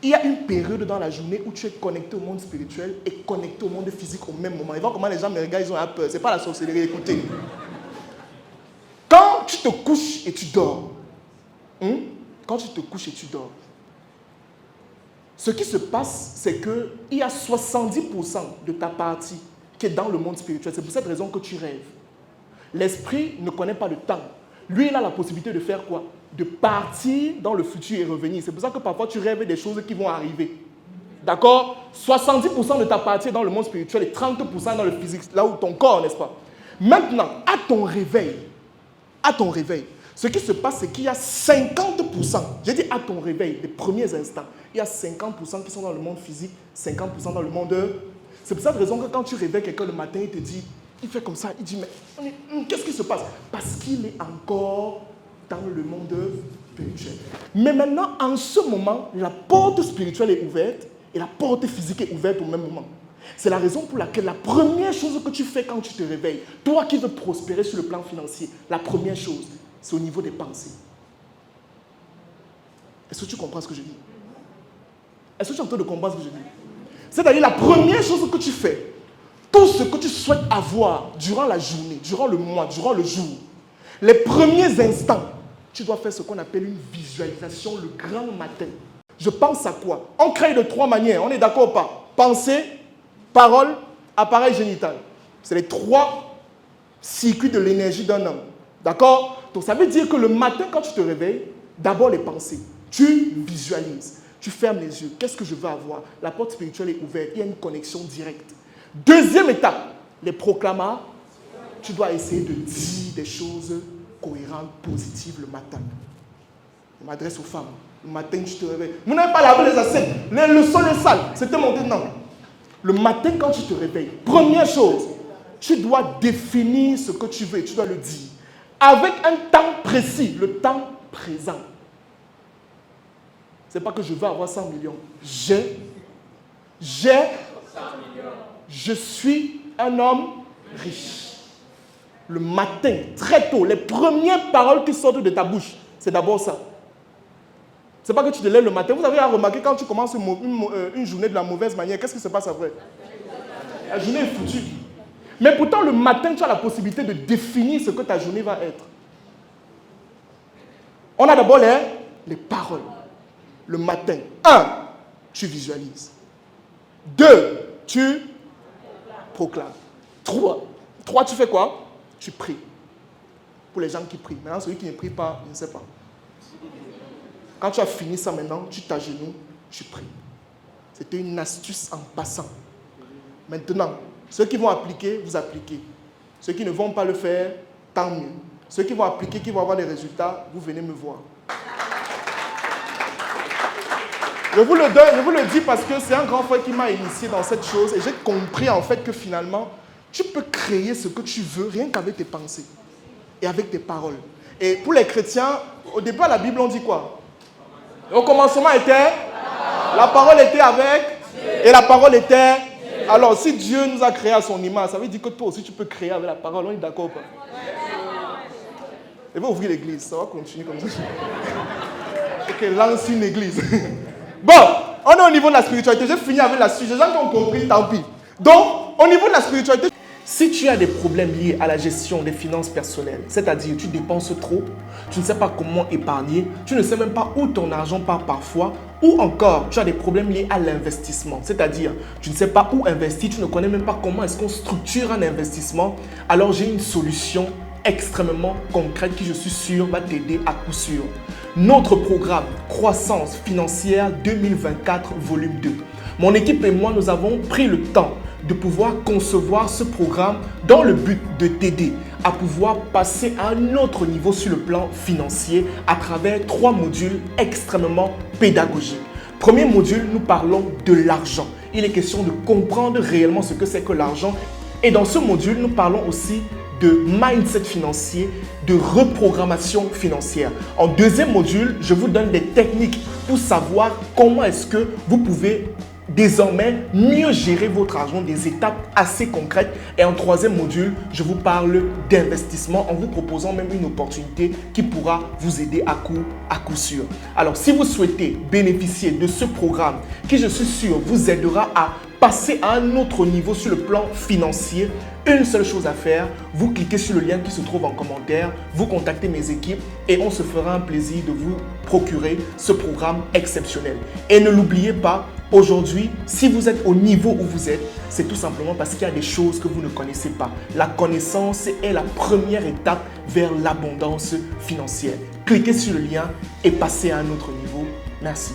il y a une période dans la journée où tu es connecté au monde spirituel et connecté au monde physique au même moment. Et voir comment les gens me regardent, ils ont peur. Ce n'est pas la sorcellerie, écoutez. Quand tu te couches et tu dors, quand tu te couches et tu dors, ce qui se passe, c'est qu'il y a 70% de ta partie qui est dans le monde spirituel. C'est pour cette raison que tu rêves. L'esprit ne connaît pas le temps. Lui, il a la possibilité de faire quoi? De partir dans le futur et revenir. C'est pour ça que parfois tu rêves des choses qui vont arriver. D'accord? 70% de ta partie est dans le monde spirituel et 30% dans le physique, là où ton corps, n'est-ce pas? Maintenant, à ton réveil, ce qui se passe, c'est qu'il y a 50%, j'ai dit à ton réveil, les premiers instants, il y a 50% qui sont dans le monde physique, 50% dans le monde. C'est pour cette raison que quand tu réveilles quelqu'un le matin, il te dit, il fait comme ça, il dit, mais qu'est-ce qui se passe? Parce qu'il est encore dans le monde spirituel. Mais maintenant, en ce moment, la porte spirituelle est ouverte et la porte physique est ouverte au même moment. C'est la raison pour laquelle la première chose que tu fais quand tu te réveilles, toi qui veux prospérer sur le plan financier, la première chose, c'est au niveau des pensées. Est-ce que tu comprends ce que je dis? Est-ce que tu es en train de comprendre ce que je dis? C'est-à-dire la première chose que tu fais, tout ce que tu souhaites avoir durant la journée, durant le mois, durant le jour, les premiers instants, tu dois faire ce qu'on appelle une visualisation le grand matin. Je pense à quoi? On crée de 3 manières, on est d'accord ou pas? Pensée, parole, appareil génital. C'est les 3 circuits de l'énergie d'un homme. D'accord? Donc ça veut dire que le matin, quand tu te réveilles, d'abord les pensées. Tu visualises, tu fermes les yeux. Qu'est-ce que je veux avoir? La porte spirituelle est ouverte, il y a une connexion directe. Deuxième étape, les proclamas. Tu dois essayer de dire des choses cohérentes, positives le matin. Je m'adresse aux femmes. Le matin, tu te réveilles. Vous n'avez pas lavé les assiettes. Le sol est sale. C'était monté. Non. Le matin, quand tu te réveilles, première chose, tu dois définir ce que tu veux et tu dois le dire. Avec un temps précis, le temps présent. Ce n'est pas que je veux avoir 100 millions. Je suis un homme riche. Le matin, très tôt, les premières paroles qui sortent de ta bouche, c'est d'abord ça. Ce n'est pas que tu te lèves le matin. Vous avez remarqué quand tu commences une journée de la mauvaise manière, qu'est-ce qui se passe après? La journée est foutue. Mais pourtant, le matin, tu as la possibilité de définir ce que ta journée va être. On a d'abord les paroles. Le matin. 1, tu visualises. 2, tu proclames. 3, tu fais quoi? Tu pries. Pour les gens qui prient. Maintenant, celui qui ne prie pas, je ne sais pas. Quand tu as fini ça maintenant, tu t'agenouilles, tu pries. C'était une astuce en passant. Maintenant, ceux qui vont appliquer, vous appliquez. Ceux qui ne vont pas le faire, tant mieux. Ceux qui vont appliquer, qui vont avoir des résultats, vous venez me voir. Je vous le dis parce que c'est un grand frère qui m'a initié dans cette chose et j'ai compris en fait que finalement, tu peux créer ce que tu veux rien qu'avec tes pensées et avec tes paroles. Et pour les chrétiens, au départ, la Bible, on dit quoi? Au commencement était, la parole était avec, et la parole était. Alors, si Dieu nous a créés à son image, ça veut dire que toi aussi, tu peux créer avec la parole. On est d'accord ou pas? Et va ouvrir l'église, ça va continuer comme ça. Ok, lance une église. Bon, on est au niveau de la spiritualité. J'ai fini avec la suite. Les gens qui ont compris, tant pis. Donc, au niveau de la spiritualité, si tu as des problèmes liés à la gestion des finances personnelles, c'est-à-dire tu dépenses trop, tu ne sais pas comment épargner, tu ne sais même pas où ton argent part parfois, ou encore tu as des problèmes liés à l'investissement, c'est-à-dire tu ne sais pas où investir, tu ne connais même pas comment est-ce qu'on structure un investissement, alors j'ai une solution extrêmement concrète qui, je suis sûr, va t'aider à coup sûr. Notre programme Croissance financière 2024 volume 2. Mon équipe et moi, nous avons pris le temps de pouvoir concevoir ce programme dans le but de t'aider à pouvoir passer à un autre niveau sur le plan financier à travers 3 modules extrêmement pédagogiques. Premier module, nous parlons de l'argent. Il est question de comprendre réellement ce que c'est que l'argent. Et dans ce module, nous parlons aussi de mindset financier, de reprogrammation financière. En deuxième module, je vous donne des techniques pour savoir comment est-ce que vous pouvez désormais mieux gérer votre argent, des étapes assez concrètes. Et en troisième module, je vous parle d'investissement en vous proposant même une opportunité qui pourra vous aider à coup sûr. Alors, si vous souhaitez bénéficier de ce programme qui, je suis sûr, vous aidera à passer à un autre niveau sur le plan financier, une seule chose à faire, vous cliquez sur le lien qui se trouve en commentaire, vous contactez mes équipes et on se fera un plaisir de vous procurer ce programme exceptionnel. Et ne l'oubliez pas, aujourd'hui, si vous êtes au niveau où vous êtes, c'est tout simplement parce qu'il y a des choses que vous ne connaissez pas. La connaissance est la première étape vers l'abondance financière. Cliquez sur le lien et passez à un autre niveau. Merci.